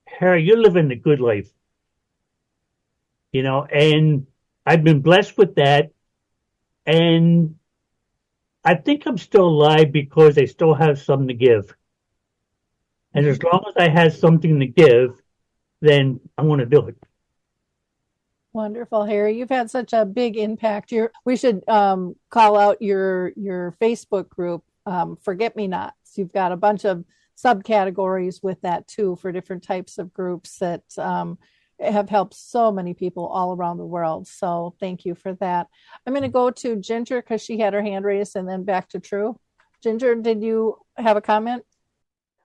Harry, you're living a good life. And I've been blessed with that. And I think I'm still alive because I still have something to give. And as long as I have something to give, then I want to do it. Wonderful, Harry. You've had such a big impact. We should call out your Facebook group, Forget Me Nots. You've got a bunch of subcategories with that too for different types of groups that have helped so many people all around the world. So thank you for that. I'm going to go to Ginger because she had her hand raised, and then back to True. Ginger, did you have a comment?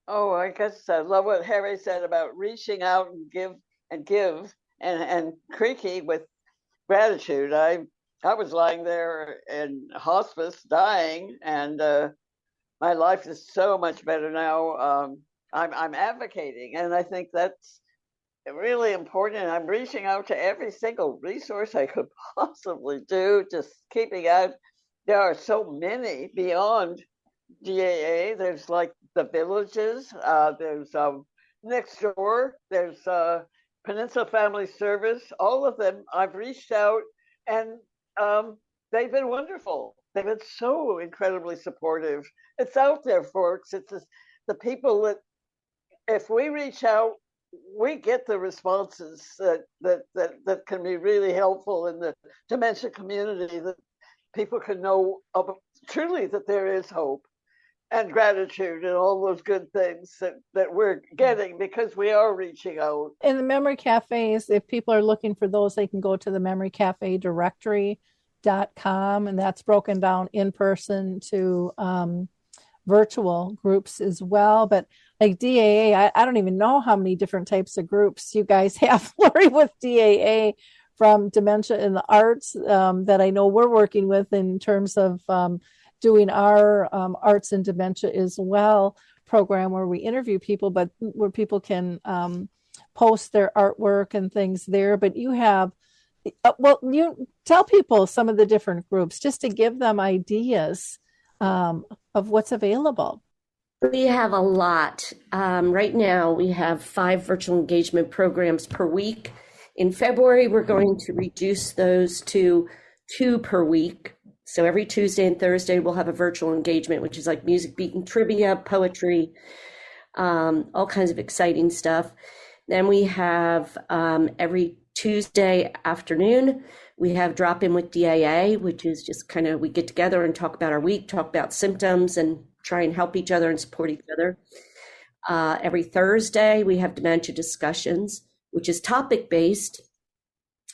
Oh, I guess I love what Harry said about reaching out and give and Creaky with gratitude. I was lying there in hospice dying, and my life is so much better now. I'm advocating, and I think that's really important. I'm reaching out to every single resource I could possibly do, just keeping out. There are so many beyond GAA. There's like the villages. There's next door. There's Peninsula Family Service. All of them, I've reached out, and they've been wonderful. They've been so incredibly supportive. It's out there, folks. It's just the people that, if we reach out, we get the responses that can be really helpful in the dementia community. That people can know truly that there is hope and gratitude and all those good things that we're getting because we are reaching out. In the memory cafes, if people are looking for those, they can go to the memory cafe directory.com, and that's broken down in person to virtual groups as well. But like DAA, I don't even know how many different types of groups you guys have, Laurie, with DAA, from dementia in the arts that I know we're working with in terms of doing our arts and dementia as well program, where we interview people, but where people can post their artwork and things there. But you have, well, you tell people some of the different groups just to give them ideas of what's available. We have a lot. Right now, we have 5 virtual engagement programs per week. In February, we're going to reduce those to 2 per week. So every Tuesday and Thursday, we'll have a virtual engagement, which is like music, beat, and trivia, poetry, all kinds of exciting stuff. Then we have every Tuesday afternoon, we have Drop In with DAA, which is just kind of, we get together and talk about our week, talk about symptoms, and try and help each other and support each other. Every Thursday, we have Dementia Discussions, which is topic-based.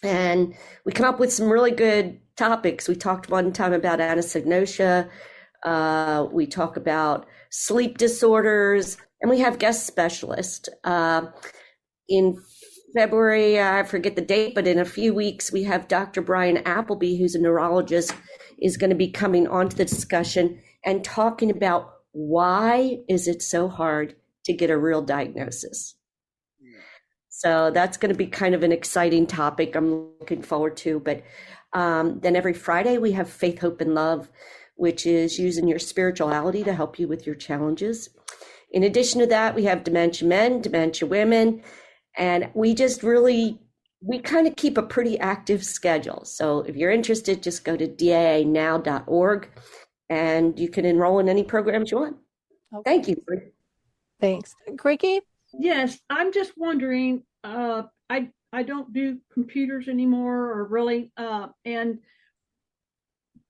And we come up with some really good topics. We talked one time about anosognosia. We talk about sleep disorders, and we have guest specialists. In February, I forget the date, but in a few weeks, we have Dr. Brian Appleby, who's a neurologist, is going to be coming onto the discussion and talking about why is it so hard to get a real diagnosis. So that's going to be kind of an exciting topic I'm looking forward to. But then every Friday we have Faith, Hope, and Love, which is using your spirituality to help you with your challenges. In addition to that, we have Dementia Men, Dementia Women, and we kind of keep a pretty active schedule. So if you're interested, just go to daanow.org and you can enroll in any programs you want. Okay. Thank you. Thanks. Creaky? Yes, I'm just wondering, I don't do computers anymore, or really, and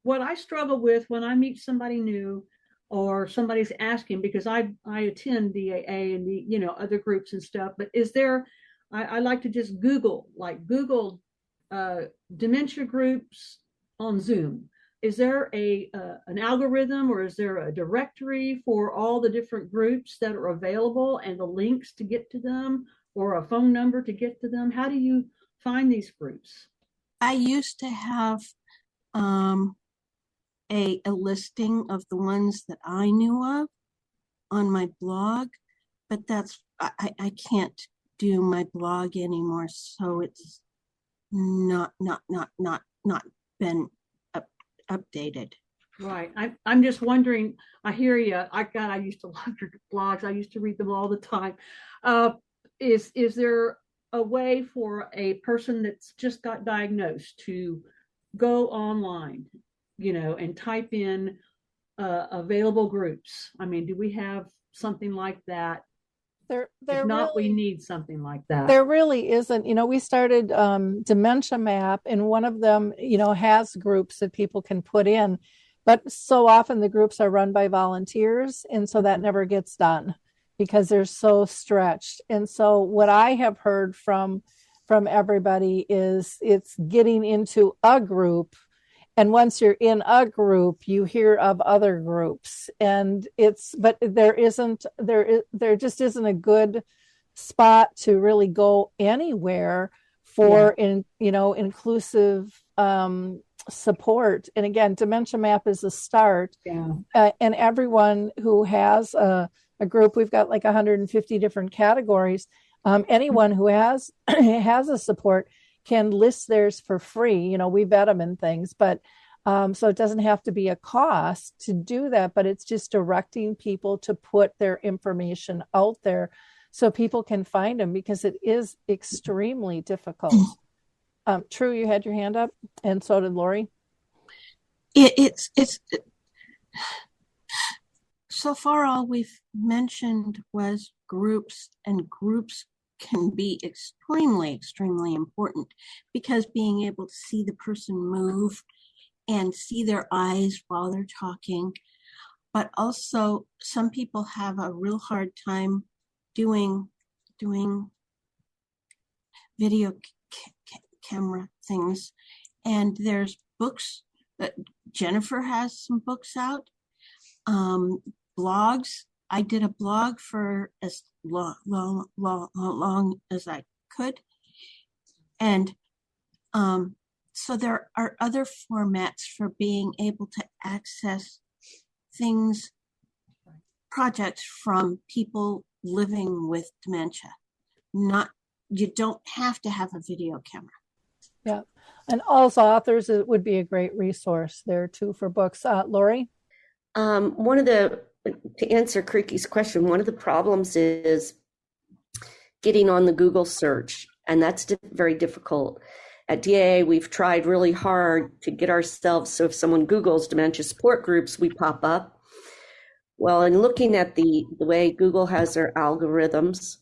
what I struggle with when I meet somebody new or somebody's asking, because I attend DAA and the other groups and stuff, but is there, I like to just Google dementia groups on Zoom. Is there an algorithm, or is there a directory for all the different groups that are available and the links to get to them, or a phone number to get to them? How do you find these groups? I used to have a listing of the ones that I knew of on my blog, but I can't do my blog anymore, so it's not been updated. Right. I'm just wondering, I hear you. I used to love your blogs. I used to read them all the time. Is there a way for a person that's just got diagnosed to go online, and type in available groups? I mean, do we have something like that? If not, we need something like that. There really isn't. We started Dementia Map, and one of them, has groups that people can put in, but so often the groups are run by volunteers, and so that never gets done because they're so stretched. And so what I have heard from everybody is it's getting into a group and once you're in a group, you hear of other groups, and but there just isn't a good spot to really go anywhere for inclusive support. And again, Dementia Map is a start. And everyone who has a group, we've got like 150 different categories. Anyone who has a support can list theirs for free. We vet them and things, but so it doesn't have to be a cost to do that, but it's just directing people to put their information out there so people can find them, because it is extremely difficult. True, you had your hand up, and so did Laurie. It's so far all we've mentioned was groups, and groups can be extremely, extremely important, because being able to see the person move and see their eyes while they're talking, but also some people have a real hard time doing video camera things. And there's books that Jennifer has some books out, blogs. I did a blog for as long as I could. And so there are other formats for being able to access things, projects from people living with dementia. You don't have to have a video camera. Yeah. And also authors, it would be a great resource there too for books. Laurie? To answer Creaky's question, one of the problems is getting on the Google search, and that's very difficult. At DAA, we've tried really hard to get ourselves, so if someone Googles dementia support groups, we pop up. Well, in looking at the way Google has their algorithms,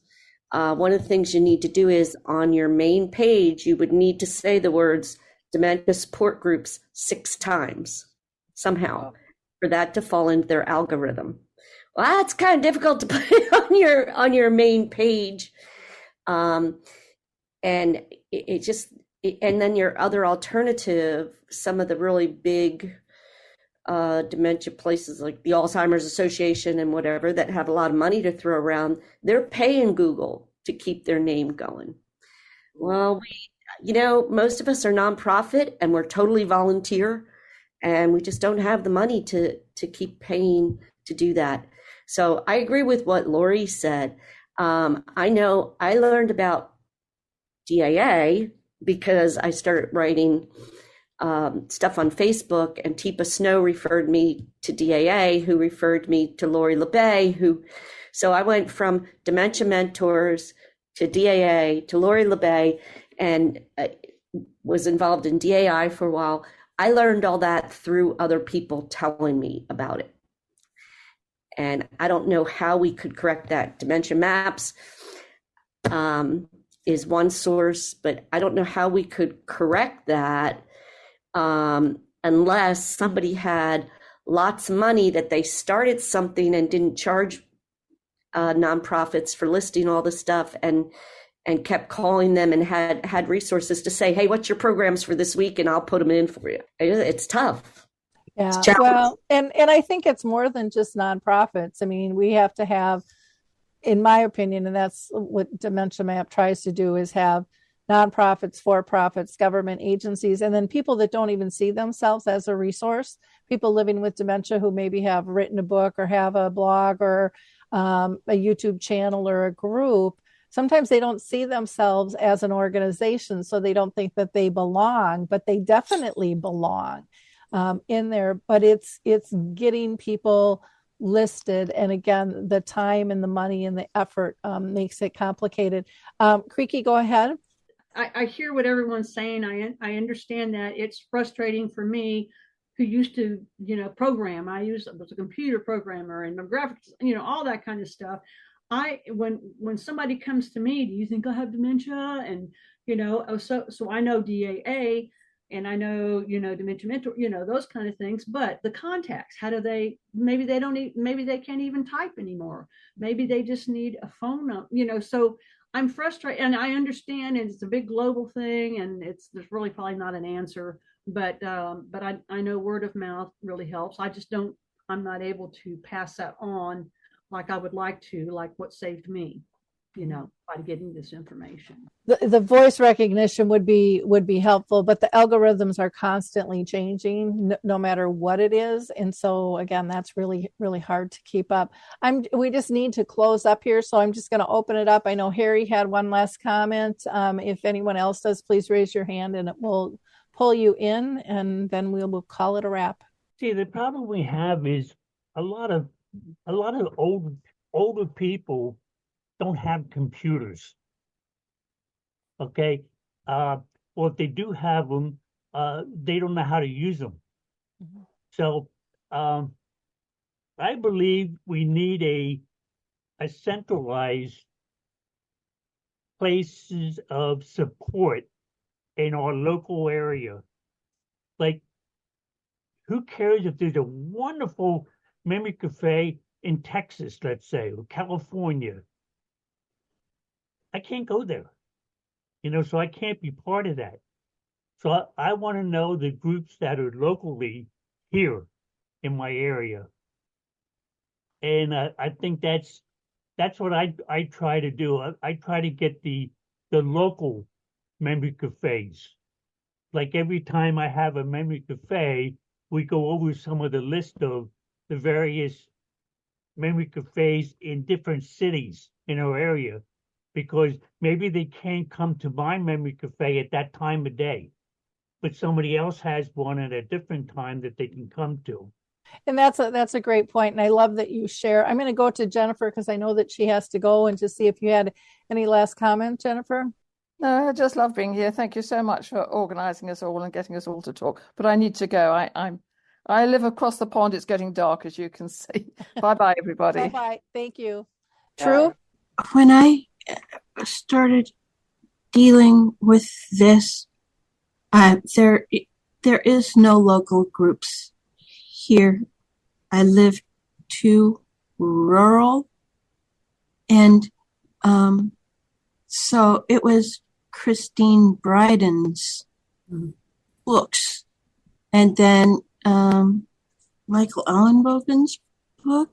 one of the things you need to do is on your main page, you would need to say the words dementia support groups 6 times somehow for that to fall into their algorithm. Well, that's kind of difficult to put on your main page. And and then your other alternative, some of the really big dementia places like the Alzheimer's Association and whatever that have a lot of money to throw around, they're paying Google to keep their name going. Well, most of us are nonprofit and we're totally volunteer, and we just don't have the money to keep paying to do that. So I agree with what Laurie said. I know I learned about DAA because I started writing stuff on Facebook, and Teepa Snow referred me to DAA, who referred me to Laurie LeBay, so I went from Dementia Mentors to DAA to Laurie LeBay, and was involved in DAI for a while. I learned all that through other people telling me about it. And I don't know how we could correct that. Dementia Maps is one source, but I don't know how we could correct that unless somebody had lots of money that they started something and didn't charge nonprofits for listing all the stuff, and kept calling them and had resources to say, hey, what's your programs for this week? And I'll put them in for you. It's tough. Yeah, well, and I think it's more than just nonprofits. I mean, we have to have, in my opinion, and that's what Dementia Map tries to do, is have nonprofits, for-profits, government agencies, and then people that don't even see themselves as a resource, people living with dementia who maybe have written a book or have a blog or a YouTube channel or a group. Sometimes they don't see themselves as an organization, so they don't think that they belong, but they definitely belong in there. But it's getting people listed, and again, the time and the money and the effort makes it complicated. Creaky, go ahead. I hear what everyone's saying. I understand that it's frustrating for me, who used to program. I was a computer programmer and graphics, all that kind of stuff. When somebody comes to me, do you think I have dementia? And so I know DAA, and I know Dementia Mentor, those kind of things. But the contacts, how do they? Maybe they don't. Maybe they can't even type anymore. Maybe they just need a phone number. So I'm frustrated, and I understand, and it's a big global thing, and there's really probably not an answer but I know word of mouth really helps. I'm not able to pass that on like I would like to, like what saved me, by getting this information. The voice recognition would be helpful, but the algorithms are constantly changing no matter what it is. And so again, that's really, really hard to keep up. We just need to close up here. So I'm just going to open it up. I know Harry had one last comment. If anyone else does, please raise your hand and it will pull you in, and then we'll call it a wrap. See, the problem we have is a lot of older people don't have computers. Okay, or if they do have them, they don't know how to use them. Mm-hmm. So, I believe we need a centralized places of support in our local area. Like, who cares if there's a wonderful memory cafe in Texas, let's say, or California? I can't go there, so I can't be part of that. So I want to know the groups that are locally here in my area. And I think that's what I try to do. I try to get the local memory cafes. Like every time I have a memory cafe, we go over some of the list of the various memory cafes in different cities in our area, because maybe they can't come to my memory cafe at that time of day, but somebody else has one at a different time that they can come to. And that's a great point. And I love that you share. I'm going to go to Jennifer because I know that she has to go, and to see if you had any last comment, Jennifer. No, I just love being here. Thank you so much for organizing us all and getting us all to talk. But I need to go. I live across the pond. It's getting dark, as you can see. Bye-bye, everybody. Bye-bye. Thank you. True? When I started dealing with this, there is no local groups here. I live too rural, and so it was Christine Bryden's books, and then Michael Ellenbogen's book.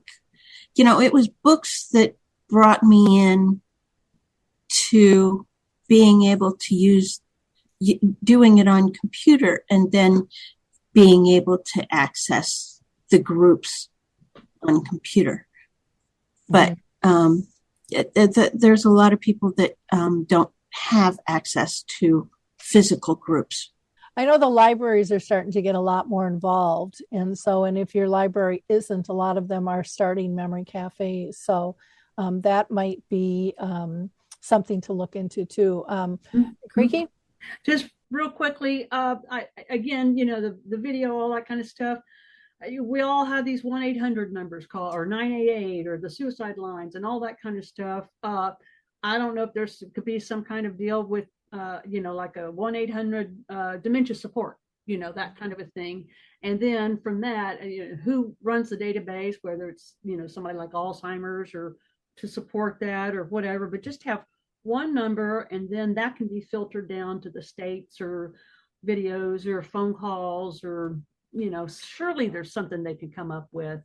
It was books that brought me in to being able to use doing it on computer, and then being able to access the groups on computer. But there's a lot of people that don't have access to physical groups. I know the libraries are starting to get a lot more involved. And if your library isn't, a lot of them are starting memory cafes. So that might be something to look into too. Creaky? Just real quickly, again, the video, all that kind of stuff. We all have these 1-800 numbers call, or 988, or the suicide lines, and all that kind of stuff. I don't know if could be some kind of deal with, like a 1-800 dementia support, that kind of a thing. And then from that, who runs the database, whether it's, somebody like Alzheimer's or to support that or whatever, but just have one number, and then that can be filtered down to the states or videos or phone calls, or surely there's something they could come up with,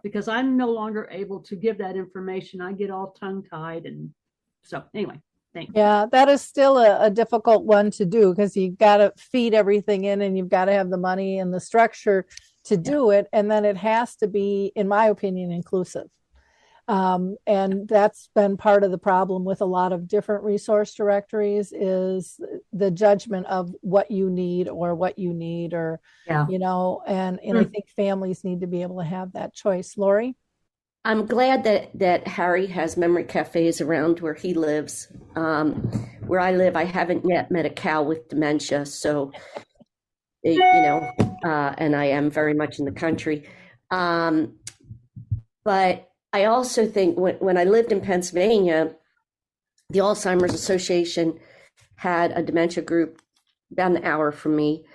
because I'm no longer able to give that information. I get all tongue-tied. And so anyway, thanks. Yeah, that is still a difficult one to do, because you've got to feed everything in, and you've got to have the money and the structure to do it. And then it has to be, in my opinion, inclusive. And that's been part of the problem with a lot of different resource directories, is the judgment of what you need, or and I think families need to be able to have that choice. Laurie? I'm glad that Harry has memory cafes around where he lives. Where I live, I haven't yet met a cow with dementia, so, and I am very much in the country. But I also think when I lived in Pennsylvania, the Alzheimer's Association had a dementia group about an hour from me.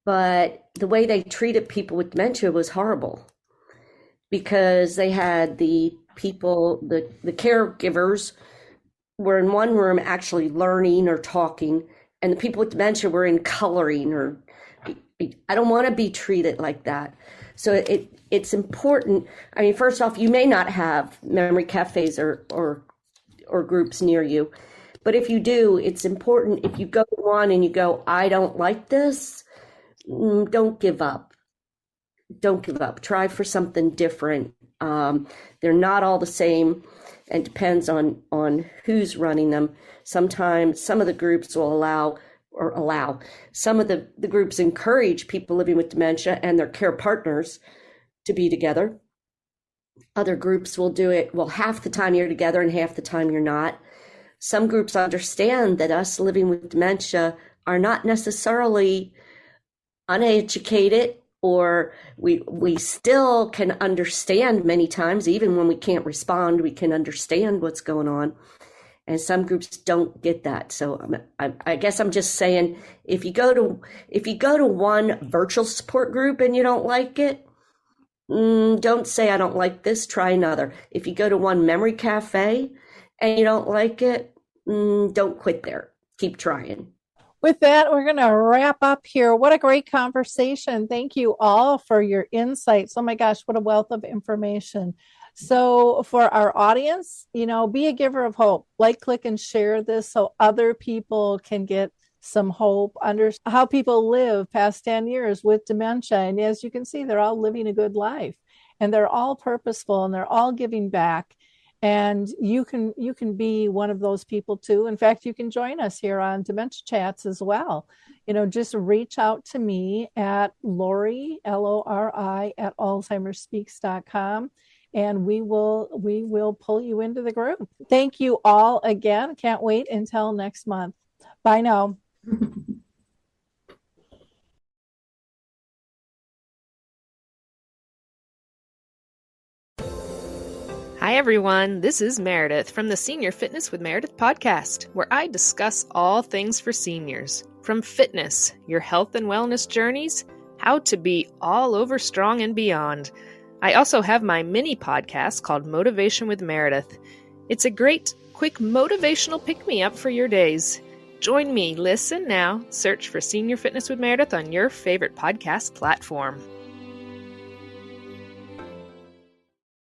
But the way they treated people with dementia was horrible, because they had the people, the caregivers were in one room actually learning or talking, and the people with dementia were in coloring, or I don't want to be treated like that. So it's important. I mean, first off, you may not have memory cafes or groups near you, but if you do, it's important. If you go to one and you go, I don't like this, don't give up. Don't give up. Try for something different. They're not all the same, and depends on who's running them. Sometimes some of the groups will allow. Some of the groups encourage people living with dementia and their care partners to be together. Other groups will do it, well, half the time you're together and half the time you're not. Some groups understand that us living with dementia are not necessarily uneducated, or we still can understand many times, even when we can't respond, we can understand what's going on. And some groups don't get that. So I guess I'm just saying, if you go to one virtual support group and you don't like it, don't say I don't like this. Try another. If you go to one memory cafe and you don't like it, don't quit there. Keep trying. With that, we're going to wrap up here. What a great conversation. Thank you all for your insights. Oh my gosh, what a wealth of information. So for our audience, be a giver of hope. Like, click, and share this so other people can get some hope, under how people live past 10 years with dementia. And as you can see, they're all living a good life, and they're all purposeful, and they're all giving back. And you can be one of those people too. In fact, you can join us here on Dementia Chats as well. Just reach out to me at Laurie, Lori, at alzheimerspeaks.com. And we will pull you into the group. Thank you all again. Can't wait until next month. Bye now. Hi, everyone. This is Meredith from the Senior Fitness with Meredith podcast, where I discuss all things for seniors, from fitness, your health and wellness journeys, how to be all over strong and beyond. I also have my mini podcast called Motivation with Meredith. It's a great, quick motivational pick-me-up for your days. Join me, listen now, search for Senior Fitness with Meredith on your favorite podcast platform.